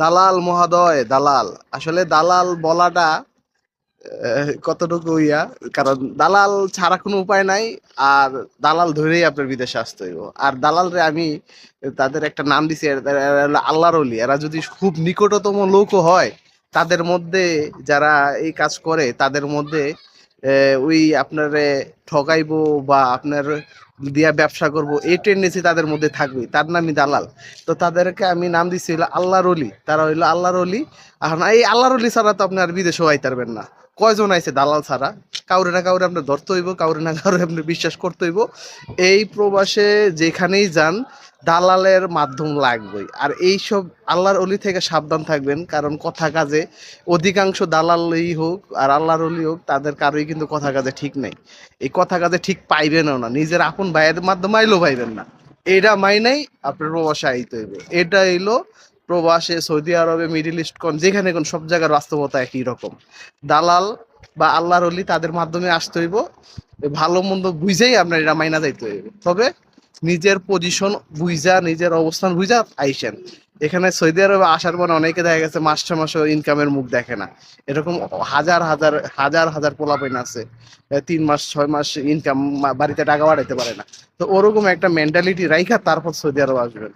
দালাল মহোদয়, দালাল আসলে দালাল বলাটা কতটুকু ইয়া, কারণ দালাল ছাড়া কোনো উপায় নাই। আর দালাল ধরেই আপনার বিদেশে আসতে হইব। আর দালালরে আমি তাদের একটা নাম দিছি, এরা হলো আল্লাহর অলি। এরা যদি খুব নিকটতম লোকও হয়, তাদের মধ্যে যারা এই কাজ করে তাদের মধ্যে ওই আপনারে ঠকাইবো বা আপনার দিয়া ব্যবসা করব, এই টেন্ডেন্সি তাদের মধ্যে থাকবেই। তার নামই দালাল। তো তাদেরকে আমি নাম দিছি হলো আল্লাহর অলি। তারা হইলো আল্লাহর অলি। এখন এই আল্লাহর অলি ছাড়া তো আপনি আর বিদেশেও আইতে পারবেন না। কয়জন আইছে দালাল ছাড়া? কাউরে না কাউরে আপনার ধরতে হইব, কাউরে না কাউরে আপনার বিশ্বাস করতে হইব। এই প্রবাসে যেখানেই যান, দালালের মাধ্যম লাগবেই। আর এইসব আল্লাহর অলি থেকে সাবধান থাকবেন, কারণ কথা কাজে অধিকাংশ দালালই হোক আর আল্লাহর অলি হোক, তাদের কারোই কিন্তু কথা কাজে ঠিক নেই। এই কথা কাজে ঠিক পাইবেনও না, নিজের আপন ভাইয়ের মাধ্যমে আইলেও পাইবেন না। এইটা মাইনাই আপনার প্রবাসে আইতে হইবে। এটা হইলো প্রবাসে, সৌদি আরবে, মিডিল ইস্ট কোন যেখানে কোন সব জায়গার বাস্তবতা একই রকম। দালাল বা আল্লাহর অলি তাদের মাধ্যমে আসতে হইব। ভালো মন্দ বুঝেই আপনার এটা মাইনা যাইতে হইব। তবে নিজের পজিশন বুঝা, নিজের অবস্থান বুঝা আইসেন। এখানে সৌদি আরবে আসার পর অনেকে দেখা গেছে মাসে মাসে ইনকামের মুখ দেখে না। এরকম হাজার হাজার হাজার হাজার পোলাপাইন আছে, 3 মাস 6 মাস ইনকাম, বাড়িতে টাকা বাড়াইতে পারে না। তো ওরকম একটা মেন্টালিটি রাইখা তারপর সৌদি আরব আসবেন।